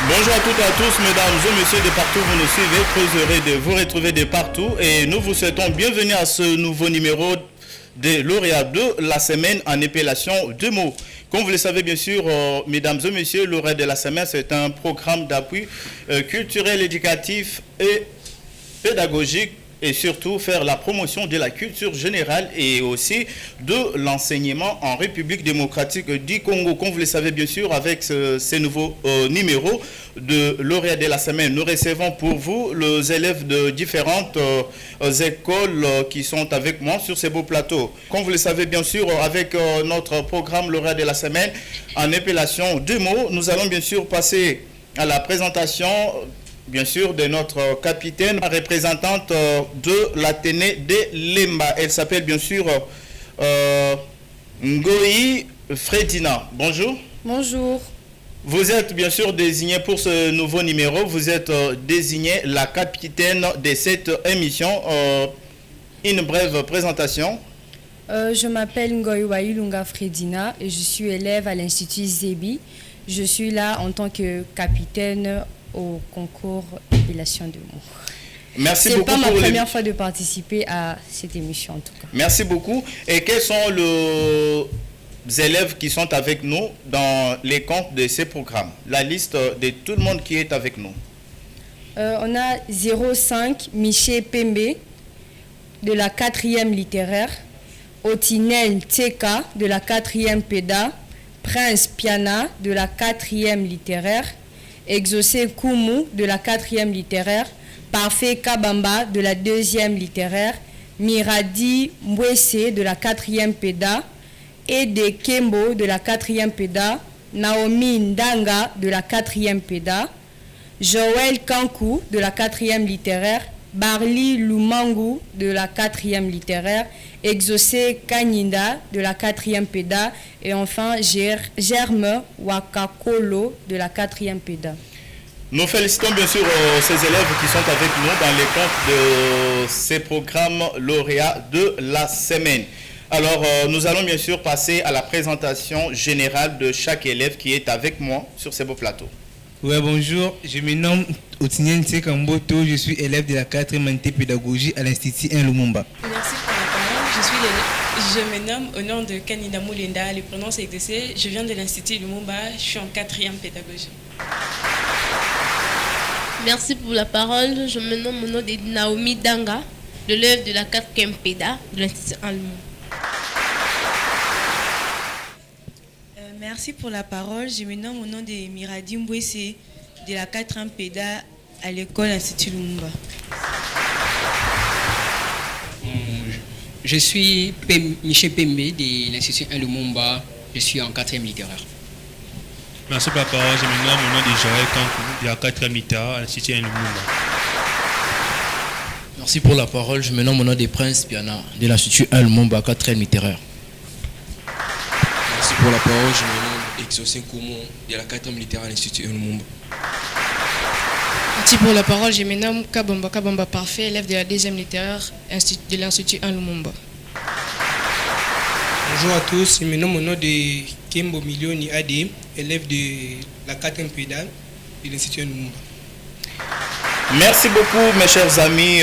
Bonjour à toutes et à tous, mesdames et messieurs de partout, vous nous suivez, très heureux de vous retrouver de partout et nous vous souhaitons bienvenue à ce nouveau numéro de lauréat de la semaine en épellation de mots. Comme vous le savez bien sûr, mesdames et messieurs, lauréat de la semaine, c'est un programme d'appui culturel, éducatif et pédagogique et surtout faire la promotion de la culture générale et aussi de l'enseignement en République démocratique du Congo. Comme vous le savez bien sûr, avec ces nouveaux numéros de lauréat de la semaine, nous recevons pour vous les élèves de différentes écoles qui sont avec moi sur ces beaux plateaux. Comme vous le savez bien sûr, avec notre programme lauréat de la semaine en épellation de mots, nous allons bien sûr passer à la présentation bien sûr de notre capitaine, représentante de l'Athénée de Lemba. Elle s'appelle bien sûr Ngoï Fredina. Bonjour. Bonjour. Vous êtes bien sûr désignée pour ce nouveau numéro, vous êtes désignée la capitaine de cette émission. Une brève présentation. Je m'appelle Ngoï Wailunga Fredina et je suis élève à l'Institut Zébi. Je suis là en tant que capitaine au concours épellation de mots. Merci beaucoup. C'est pas ma première fois de participer à cette émission en tout cas. Merci beaucoup. Et quels sont les élèves qui sont avec nous dans les comptes de ces programmes? La liste de tout le monde qui est avec nous. On a 05 Miché Pembe de la 4e littéraire, Otinel Teka de la 4e PEDA, Prince Piana de la 4e littéraire, Exaucé Koumou de la 4e littéraire, Parfait Kabamba de la 2e littéraire, Miradi Mwese de la 4e PEDA, Ede Kembo de la 4e PEDA, Naomi Ndanga de la 4e PEDA, Joël Kankou de la 4e littéraire, Barli Lumangu de la 4e littéraire, Exaucé Kanyinda de la 4e PEDA et enfin Germe Wakakolo de la 4e PEDA. Nous félicitons bien sûr ces élèves qui sont avec nous dans les comptes de ces programmes lauréats de la semaine. Alors nous allons bien sûr passer à la présentation générale de chaque élève qui est avec moi sur ces beaux plateaux. Ouais, bonjour, je me nomme Otinien Tsekamboto, je suis élève de la 4e année pédagogie à l'Institut 1 Lumumba. Merci pour la parole, je me nomme au nom de Kanida Moulenda, le prénom c'est exercé, je viens de l'Institut Lumumba, je suis en 4e pédagogie. Merci pour la parole, je me nomme au nom de Naomi Danga, l'élève de la 4e PEDA de l'Institut 1 Lumumba. Merci pour la parole. Je me nomme au nom de Miradi Mbwese de la 4e PEDA à l'école Institut Lumumba. Je suis Michel Pembe de l'Institut 1 Lumumba. Je suis en 4e littéraire. Merci pour la parole. Je me nomme au nom de Joël Kankou de la 4e littéraire à l'Institut 1 Lumumba. Merci pour la parole. Je me nomme au nom de Prince Piana de l'Institut 1 Lumumba, 4e littéraire. Merci pour la parole, je me nomme Exaucé Koumou de la 4e littéraire à l'Institut Lumumba. Merci pour la parole, je me nomme Kabamba Parfait, élève de la 2e littéraire de l'Institut 1 Lumumba. Bonjour à tous, je me nomme au nom de Kembo Milioni Ade, élève de la 4e PEDA de l'Institut 1 Lumumba. Merci beaucoup mes chers amis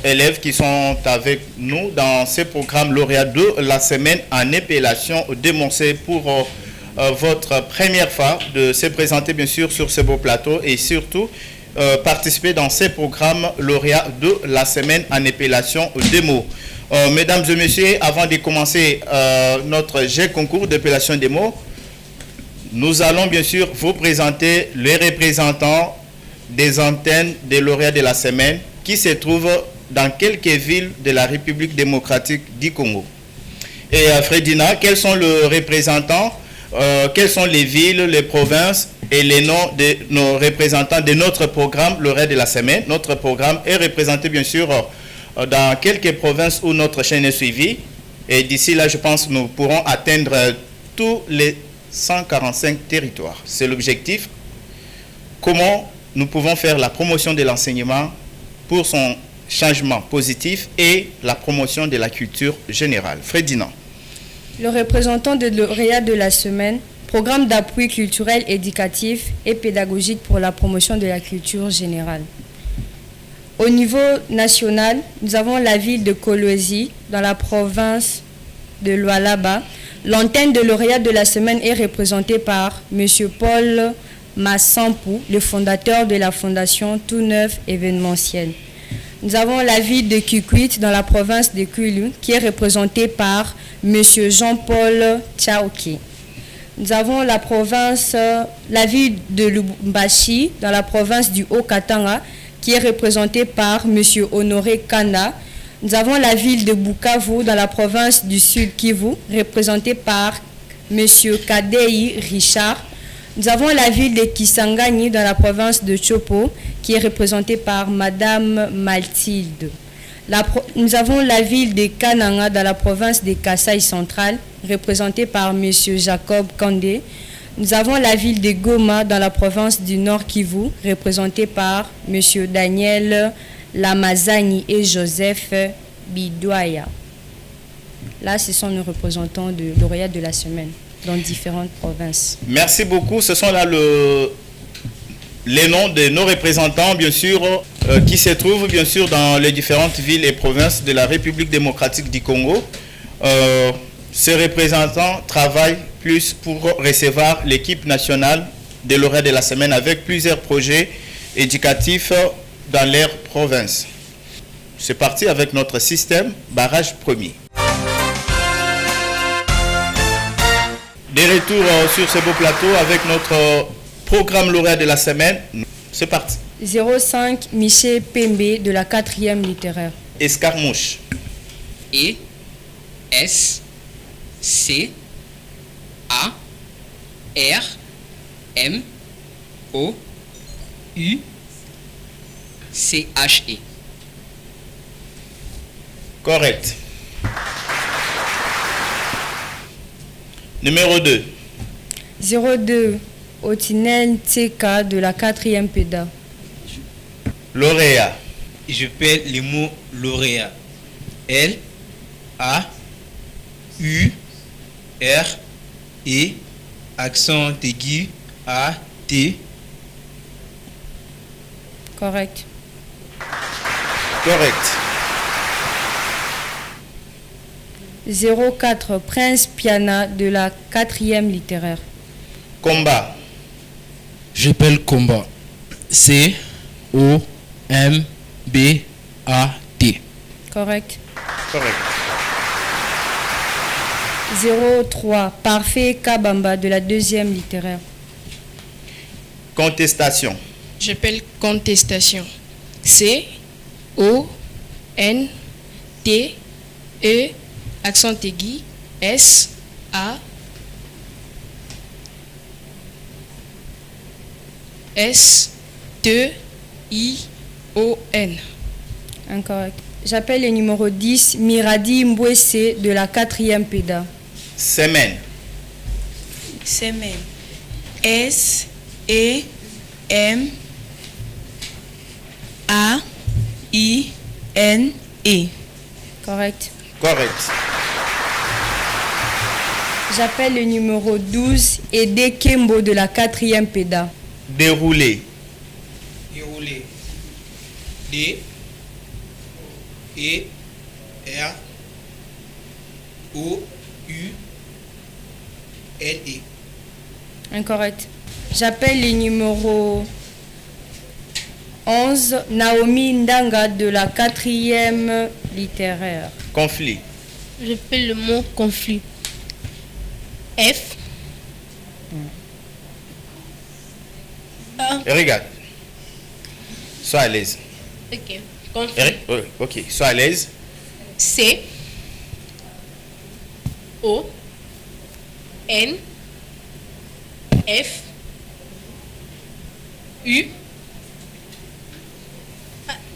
élèves qui sont avec nous dans ce programme lauréat de la semaine en épellation de mots. C'est pour votre première fois de se présenter bien sûr sur ce beau plateau et surtout participer dans ces programmes lauréats de la semaine en épellation de mots. Mesdames et messieurs, avant de commencer notre jet concours d'épellation des mots, nous allons bien sûr vous présenter les représentants des antennes des lauréats de la semaine qui se trouvent dans quelques villes de la République démocratique du Congo. Et Fredina, quels sont les représentants, quelles sont les villes, les provinces et les noms de nos représentants de notre programme lauréat de la semaine? Notre programme est représenté bien sûr dans quelques provinces où notre chaîne est suivie. Et d'ici là, je pense que nous pourrons atteindre tous les 145 territoires. C'est l'objectif. Comment nous pouvons faire la promotion de l'enseignement pour son changement positif et la promotion de la culture générale. Fredina. Le représentant de lauréat de la semaine Programme d'appui culturel, éducatif et pédagogique pour la promotion de la culture générale. Au niveau national, nous avons la ville de Kolwezi, dans la province de Lualaba. L'antenne de lauréat de la semaine est représentée par M. Paul Massampou, le fondateur de la fondation Tout Neuf événementiel. Nous avons la ville de Kikwit, dans la province de Kwilu, qui est représentée par M. Jean-Paul Tchaoki. Nous avons la ville de Lubumbashi, dans la province du Haut-Katanga, qui est représentée par M. Honoré Kanda. Nous avons la ville de Bukavu, dans la province du Sud Kivu, représentée par M. Kadei Richard. Nous avons la ville de Kisangani, dans la province de Chopo, qui est représentée par Madame Mathilde. Nous avons la ville de Kananga, dans la province de Kasaï central, représentée par M. Jacob Kandé. Nous avons la ville de Goma, dans la province du Nord Kivu, représentée par M. Daniel Lamazani et Joseph Bidouaya. Là, ce sont nos représentants de lauréats de la semaine dans différentes provinces. Merci beaucoup. Ce sont là les noms de nos représentants, bien sûr, qui se trouvent, bien sûr, dans les différentes villes et provinces de la République démocratique du Congo. Ces représentants travaillent plus pour recevoir l'équipe nationale des lauréats de la semaine avec plusieurs projets éducatifs dans leur province. C'est parti avec notre système barrage premier. De retour sur ce beau plateau avec notre programme lauréat de la semaine. C'est parti. 05 Michel Pembe de la 4e littéraire. Escarmouche. E S C A R M O U C H E. Correct. Numéro 2. 02 Otinel TK de la 4e PEDA. Lauréat. Je perds le mot lauréat. L A U R E accent aigu A T. Correct. Correct. 04 Prince Piana de la 4e littéraire. Combat. J'appelle combat. C O M B A T. Correct. Correct. 03 Parfait Kabamba de la 2e littéraire. Contestation. J'appelle contestation. C O N T E accent aigu S A S T I O N. Incorrect. J'appelle le numéro 10 Miradi Mbwese de la 4e PEDA. Semaine. Semaine. S E M A I N E. Correct. Correct. J'appelle le numéro 12 Ede Kembo de la 4e PEDA. Déroulé. Déroulé. D E R O U L E. Incorrect. J'appelle le numéro 11 Naomi Ndanga de la 4e littéraire. Conflit. J'appelle le mot conflit. F. Et regarde. Sois à l'aise. Ok. Conflit. Ok, sois à l'aise. C O N F U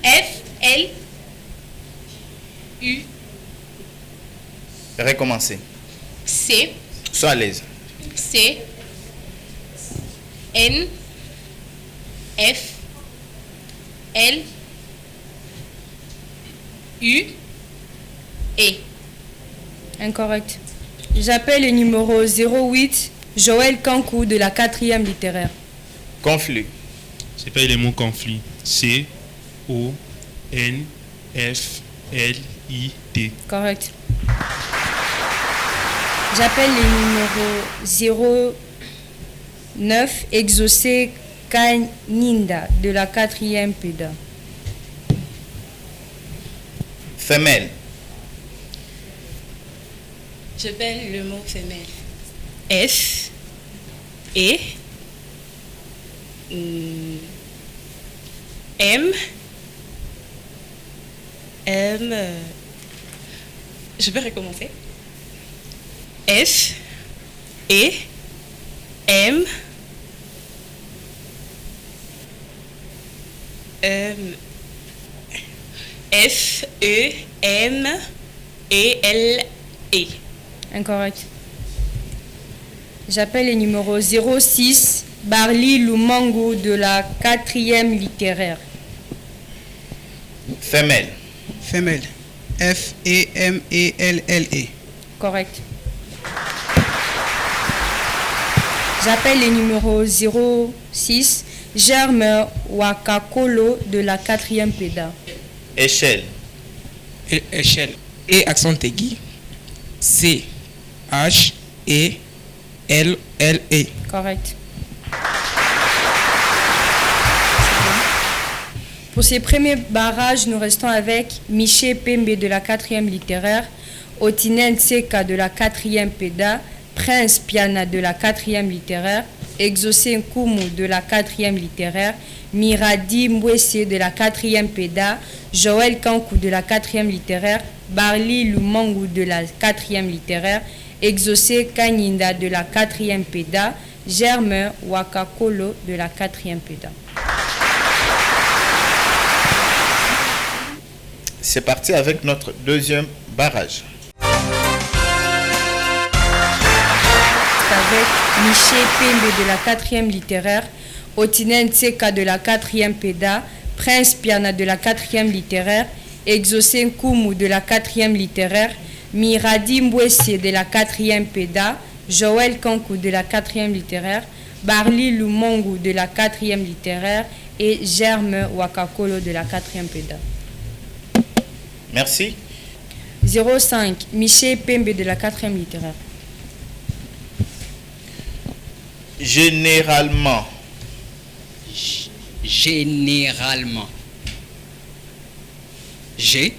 F L U Recommencer. C Sois à l'aise. C N F L U E. Incorrect. J'appelle le numéro 08 Joël Kankou de la 4e littéraire. Conflit. J'appelle les mots conflit. C-O-N-F-L-I-T. Correct. J'appelle les numéros 09 Exaucé Kaninda de la 4e PEDA. Femelle. J'appelle le mot femelle. F, E, M, je peux recommencer. F, E, M, F, E, M, E, L, E. Incorrect. J'appelle les numéros 06 Barli Lumango de la 4e littéraire. Femelle. Femelle. F-E-M-E-L-L-E. Correct. J'appelle les numéros 06 Germe Wakakolo de la 4e PEDA. Échelle. Échelle. Et accent aigu. C. H. E. L. L. E. Correct. Pour ces premiers barrages, nous restons avec Miché Pembe de la 4e littéraire, Otinen Tseka de la 4e PEDA, Prince Piana de la 4e littéraire, Exaucé Nkumu de la 4e littéraire, Miradi Mbwese de la 4e PEDA, Joël Kankou de la 4e littéraire, Barli Lumangu de la 4e littéraire, Exaucé Kaninda de la 4e PEDA, Germe Wakakolo de la 4e PEDA. C'est parti avec notre deuxième barrage. Avec Miché Pembe de la 4e littéraire, Otinen Tseka de la 4e PEDA, Prince Piana de la 4e littéraire, Exaucé Nkumu de la 4e littéraire, Miradi Mbwese de la 4e PEDA, Joël Kankou de la 4e littéraire, Barli Lumongu de la 4e littéraire et Germe Wakakolo de la 4e PEDA. Merci. 05 Miché Pembe de la 4e littéraire. Généralement. Généralement. G.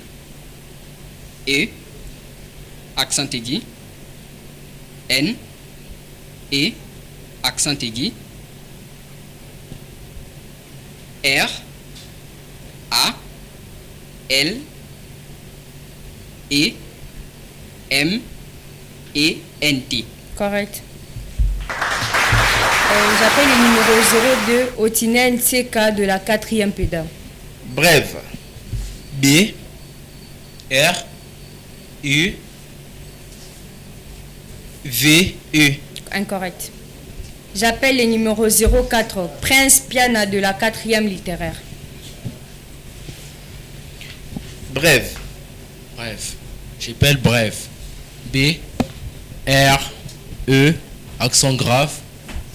E. Accent aigu. N. E. Accent aigu. R. A. L. E. M. E. N. T. Correct. J'appelle le numéro 02 Otinen Tseka de la 4e PEDA. Brève. B. R. U. V. E. Incorrect. J'appelle le numéro 04 Prince Piana de la 4e littéraire. Brève. Bref. J'appelle bref. B. R. E. Accent grave.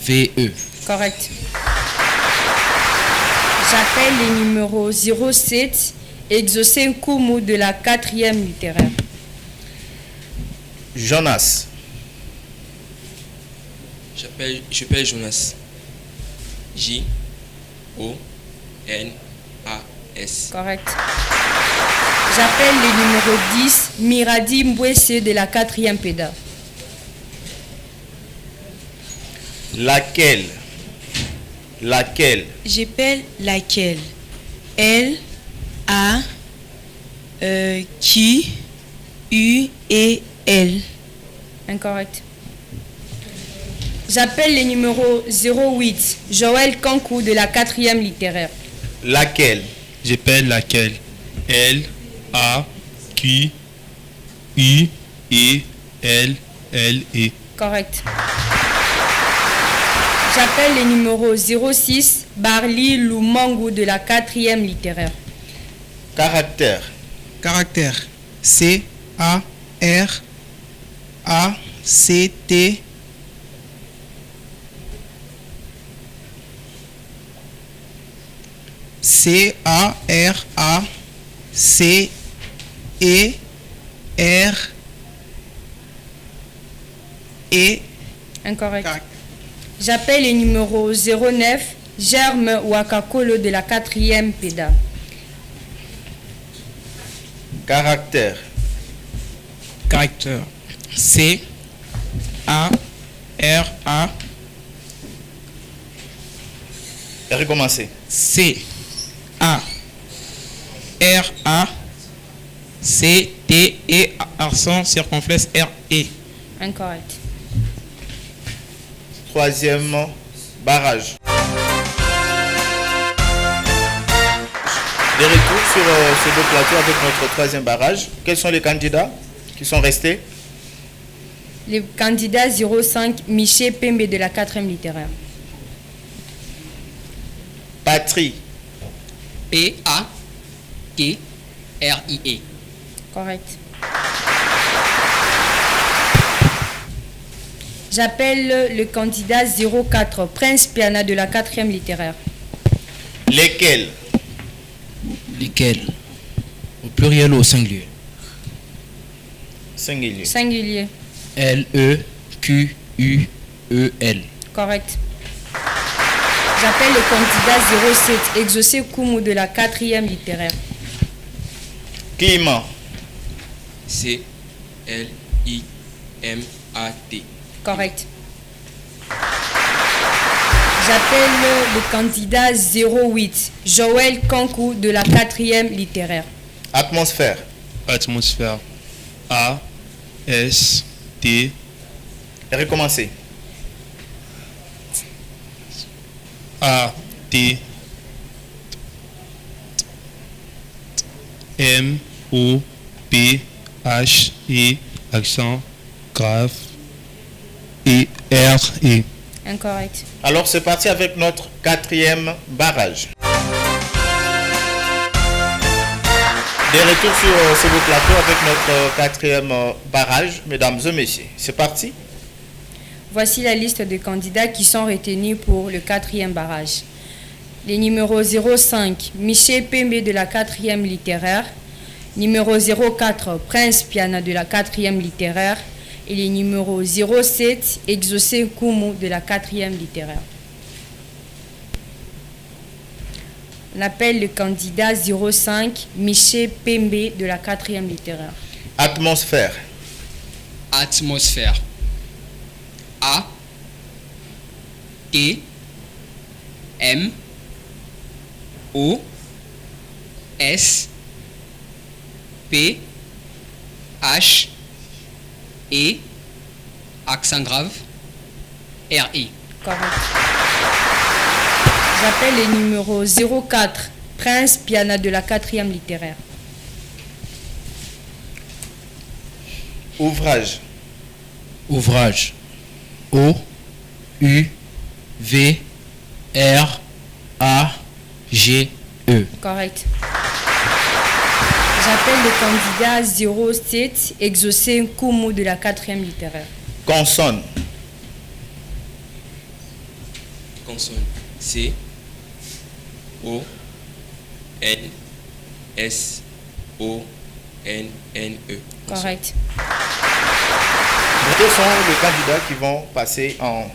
V. E. Correct. J'appelle le numéro 07 Exaucé Nkumu de la 4e littéraire. Jonas. J'appelle Jonas. J-O-N-A-S. Correct. J'appelle le numéro 10 Miradi Mbwese de la 4e PEDA. Laquelle. Laquelle. J'appelle laquelle. L, A, Q, U et L. Incorrect. J'appelle le numéro 08 Joël Kankou de la 4e littéraire. Laquelle. J'appelle laquelle. L, A, Q, U, E, L, L, E. Correct. J'appelle le numéro 06 Barli Lumangu de la 4e littéraire. Caractère. Caractère. C. A. R. A. C. T. C-A-R-A-C-E-R-E. Incorrect. J'appelle le numéro 09, Germe Wakakolo de la 4e PEDA. Caractère. Caractère. C-A-R-A. Recommencer. C-A-R-A-C-T-E, accent circonflexe R-E. Incorrect. Troisième barrage. De retour sur ce deux plateaux avec notre troisième barrage. Quels sont les candidats qui sont restés? Le candidat 05, Miché Pembe de la 4e littéraire. Patrie. P-A-T-R-I-E. Correct. J'appelle le candidat 04, Prince Piana de la 4e littéraire. Lesquels? Lesquels? Au pluriel ou au singulier? Singulier. Singulier. L-E-Q-U-E-L. Correct. J'appelle le candidat 07, Exaucé Koumou de la 4e littéraire. Climat. C-L-I-M-A-T. Correct. J'appelle le candidat 08, Joël Kankou de la 4e littéraire. Atmosphère. Atmosphère. A, S, T. Recommencer. A, T. M, O, P, H, E, accent grave. E, R, E. Incorrect. Alors c'est parti avec notre quatrième barrage. Des retours sur ce beau plateau avec notre quatrième barrage, mesdames et messieurs. C'est parti. Voici la liste de candidats qui sont retenus pour le 4e barrage. Les numéros 05, Miché Pembe de la 4e littéraire. Numéro 04, Prince Piana de la 4e littéraire. Et les numéros 07, Exaucé Koumou de la 4e littéraire. On appelle le candidat 05, Miché Pembe de la 4e littéraire. Atmosphère. Atmosphère. A T M O S P H E accent grave R I. Correct. J'appelle le numéro 04, Prince Piana de la 4e littéraire. Ouvrage. Ouvrage. O U V R A G E. Correct. J'appelle le candidat 07, Exaucé Koumou de la 4e littéraire. Consonne. Consonne. C O N S O N N E. Correct. Quels sont les candidats qui vont passer en...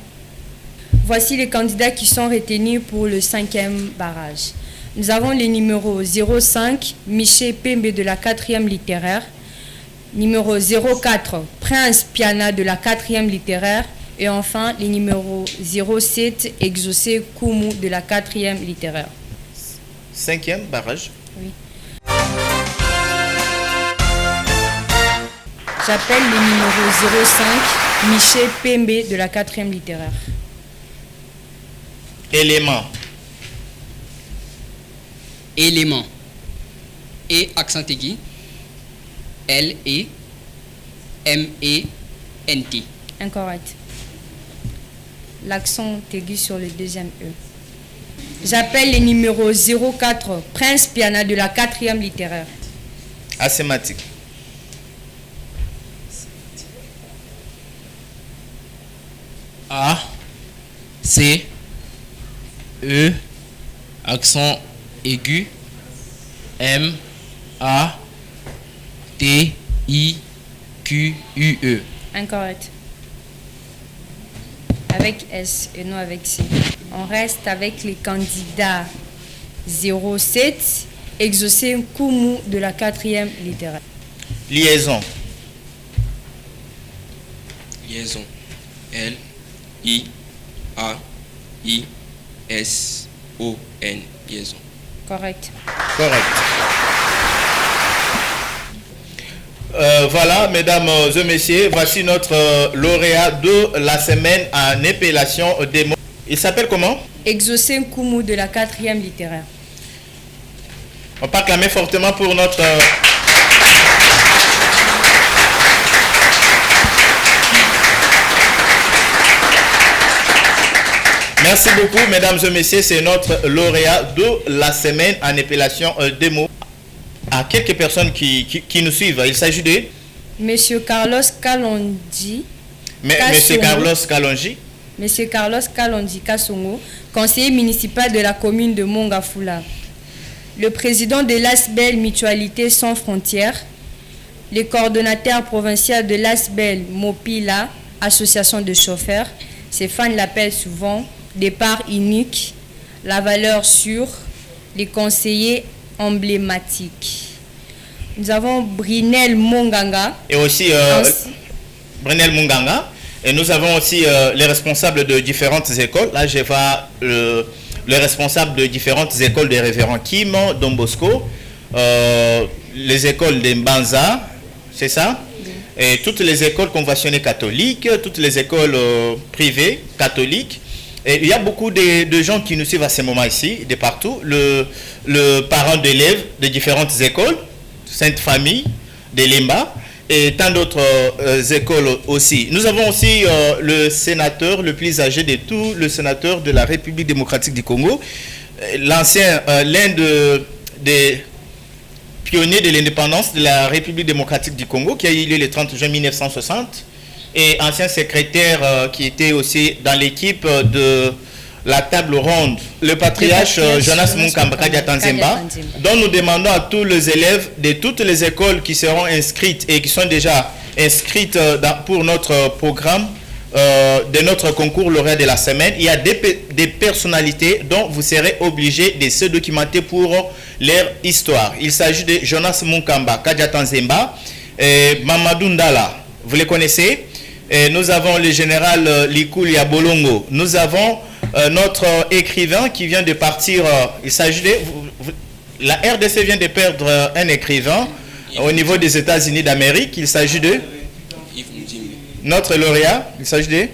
Voici les candidats qui sont retenus pour le 5e barrage. Nous avons les numéros 05, Miché Pembe de la 4e littéraire. Numéro 04, Prince Piana de la 4e littéraire. Et enfin, les numéros 07, Exaucé Koumou de la 4e littéraire. 5e barrage. Oui. J'appelle le numéro 05, Miché Pembe de la 4e littéraire. Élément. Élément. E accent aigu. L E M E N T. Incorrect. L'accent aigu sur le deuxième E. J'appelle le numéro 04, Prince Piana de la 4e littéraire. Assématique. A C E accent aigu M A T I Q U E. Incorrect. Avec S et non avec C. On reste avec les candidats 07, Exaucé Nkumu de la 4e littéraire. Liaison. Liaison. L I A I S O N. Liaison. Correct. Correct. Voilà, mesdames et messieurs, voici notre lauréat de la semaine en épellation des mots. Il s'appelle comment? Exaucé Nkumu de la 4e littéraire. On peut acclamer fortement pour notre... Merci beaucoup, mesdames et messieurs. C'est notre lauréat de la semaine en épellation des mots. À quelques personnes qui nous suivent, il s'agit de... Monsieur Carlos Kalonji. Monsieur Carlos Kalonji. Monsieur Carlos Kalonji Kassongo, conseiller municipal de la commune de Mongafula. Le président de l'ASBEL Mutualité Sans Frontières. Le coordonnateur provincial de l'ASBEL Mopila, association de chauffeurs. Ses fans l'appellent souvent départ unique, la valeur sûre, les conseillers emblématiques. Nous avons Brinel Monganga. Et aussi Brinel Monganga. Et nous avons aussi les responsables de différentes écoles. Là, je vois le responsable de différentes écoles des révérends Kim, Don Bosco, les écoles de Mbanza, c'est ça? Et toutes les écoles conventionnées catholiques, toutes les écoles privées catholiques. Et il y a beaucoup de gens qui nous suivent à ce moment ici, de partout. Le parent d'élèves de différentes écoles, Sainte Famille, de Limba, et tant d'autres écoles aussi. Nous avons aussi le sénateur le plus âgé de tous, le sénateur de la République démocratique du Congo, l'ancien, l'un des pionniers de l'indépendance de la République démocratique du Congo, qui a eu lieu le 30 juin 1960, et ancien secrétaire qui était aussi dans l'équipe de la table ronde, le patriarche Jonas Munkamba Kadiatanzemba, dont nous demandons à tous les élèves de toutes les écoles qui seront inscrites et qui sont déjà inscrites pour notre programme de notre concours lauréat de la semaine. Il y a des personnalités dont vous serez obligés de se documenter pour leur histoire. Il s'agit de Jonas Munkamba Kadiatanzemba et Mamadou Ndala. Vous les connaissez? Et nous avons le général Likulia Bolongo. Nous avons notre écrivain qui vient de partir. Il s'agit de... La RDC vient de perdre un écrivain au niveau des États-Unis d'Amérique. Il s'agit de... Notre lauréat. Il s'agit de...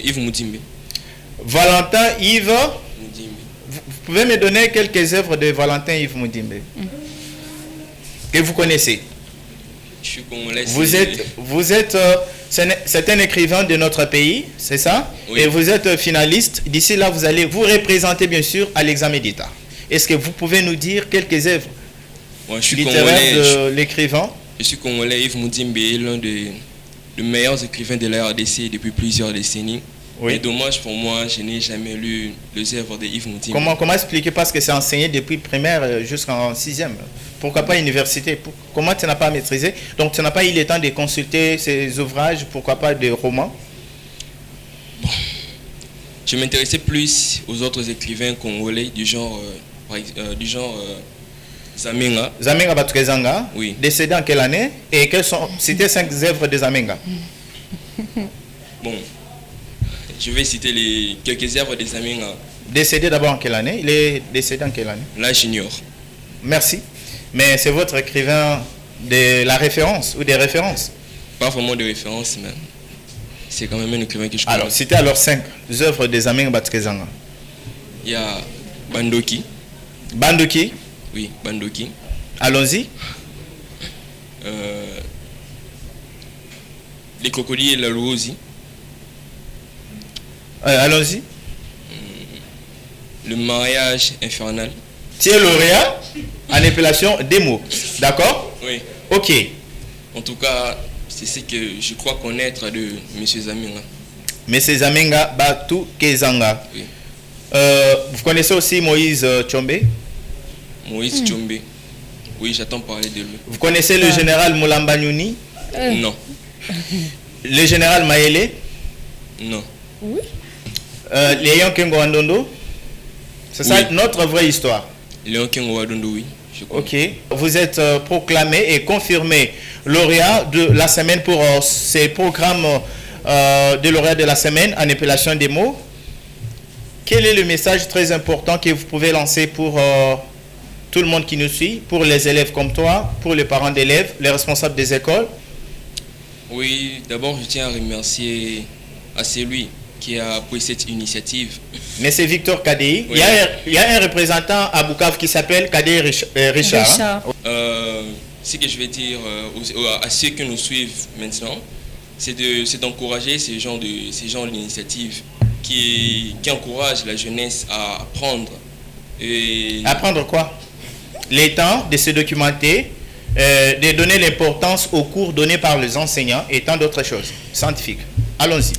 Yves Moudimbe. Valentin Yves. Vous pouvez me donner quelques œuvres de Valentin Yves Moudimbe que vous connaissez? Je suis congolais. C'est un écrivain de notre pays, c'est ça? Oui. Et vous êtes finaliste. D'ici là, vous allez vous représenter bien sûr à l'examen d'État. Est-ce que vous pouvez nous dire quelques œuvres littéraires de l'écrivain? Je suis congolais. Yves Moudimbe est l'un des meilleurs écrivains de la RDC depuis plusieurs décennies. Oui. Et dommage pour moi, je n'ai jamais lu les œuvres de Yves Moudimbe. Comment expliquer? Parce que c'est enseigné depuis primaire jusqu'en 6e. Pourquoi pas université? Comment tu n'as pas maîtrisé? Donc tu n'as pas eu le temps de consulter ces ouvrages, pourquoi pas des romans? Bon. Je m'intéressais plus aux autres écrivains congolais du genre Zamenga. Zamenga Batukezanga? Oui. Décédé en quelle année? Et quelles sont... Citez 5 œuvres de Zamenga. Bon. Je vais citer quelques œuvres de Zamenga. Décédé d'abord en quelle année? Il est décédé en quelle année? Là, j'ignore. Merci. Mais c'est votre écrivain de la référence ou des références? Pas vraiment de référence, mais c'est quand même un écrivain que je connais. Alors, citez alors 5 œuvres de Zamenga Batukezanga. Il y a Bandoki. Bandoki? Oui, Bandoki. Allons-y. Les crocodiles et la louosi. Allons-y. Le mariage infernal. Tu es lauréat en épellation des mots. D'accord? Oui. Ok. En tout cas, c'est ce que je crois connaître de M. Zamenga. M. Zamenga Batukezanga. Oui. Vous connaissez aussi Moïse Tchombe? Moïse Tchombe. Oui, j'attends parler de lui. Vous connaissez le général Moulamba Nyouni? Non. Le général Maele? Non. Oui. Léon Kengo Andondo? C'est ça notre vraie histoire? Léon Kengo Andondo, oui. Ok. Vous êtes proclamé et confirmé lauréat de la semaine pour ces programmes de lauréat de la semaine en épellation des mots. Quel est le message très important que vous pouvez lancer pour tout le monde qui nous suit, pour les élèves comme toi, pour les parents d'élèves, les responsables des écoles? Oui, d'abord je tiens à remercier à celui qui a pris cette initiative. Mais c'est Victor Kadei. Oui. Il y a un représentant à Bukavu qui s'appelle Kadei Richard. Hein? Ce que je vais dire à ceux qui nous suivent maintenant, c'est d'encourager ces gens d'initiatives qui encouragent la jeunesse à apprendre. Apprendre quoi? Les temps de se documenter, de donner l'importance aux cours donnés par les enseignants et tant d'autres choses scientifiques. Allons-y.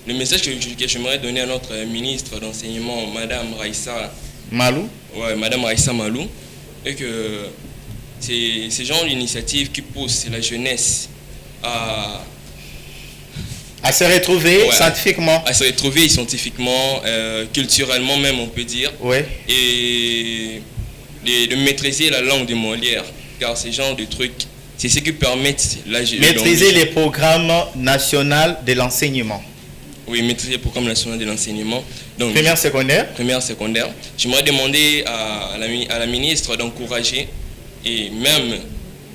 Le message que j'aimerais donner à notre ministre d'enseignement, Madame Raissa Malou. Ouais, Madame Raissa Malou, est que ces gens d'initiative qui poussent la jeunesse à se retrouver scientifiquement. À se retrouver scientifiquement, culturellement même on peut dire. Ouais. Et de maîtriser la langue de Molière. Car ces genres de trucs, c'est ce qui permettent maîtriser les programmes nationaux de l'enseignement. Oui, maîtriser le programme national de l'enseignement. Primaire, secondaire. Primaire, secondaire. J'aimerais demander à la ministre d'encourager et même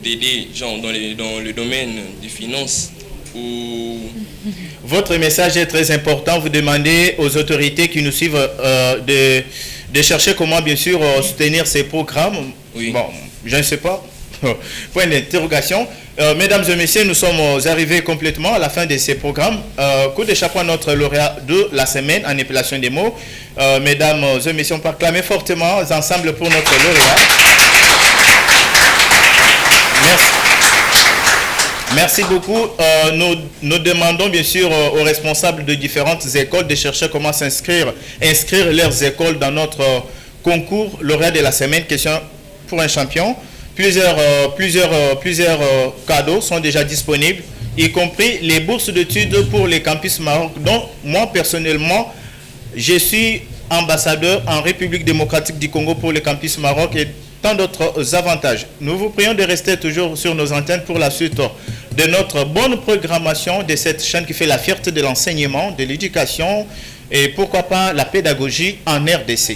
d'aider gens dans le domaine des finances. Votre message est très important. Vous demandez aux autorités qui nous suivent de chercher comment, bien sûr, soutenir ces programmes. Oui. Bon, je ne sais pas. Point d'interrogation. Mesdames et messieurs, nous sommes arrivés complètement à la fin de ces programmes. Coup de chapeau à notre lauréat de la semaine en épellation des mots. Mesdames et messieurs, on peut acclamer fortement ensemble pour notre lauréat. Merci. Merci beaucoup. Nous demandons bien sûr aux responsables de différentes écoles de chercher comment inscrire leurs écoles dans notre concours lauréat de la semaine, question pour un champion. Plusieurs cadeaux sont déjà disponibles, y compris les bourses d'études pour les campus Maroc, dont moi personnellement, je suis ambassadeur en République démocratique du Congo pour le campus Maroc et tant d'autres avantages. Nous vous prions de rester toujours sur nos antennes pour la suite de notre bonne programmation de cette chaîne qui fait la fierté de l'enseignement, de l'éducation et pourquoi pas la pédagogie en RDC.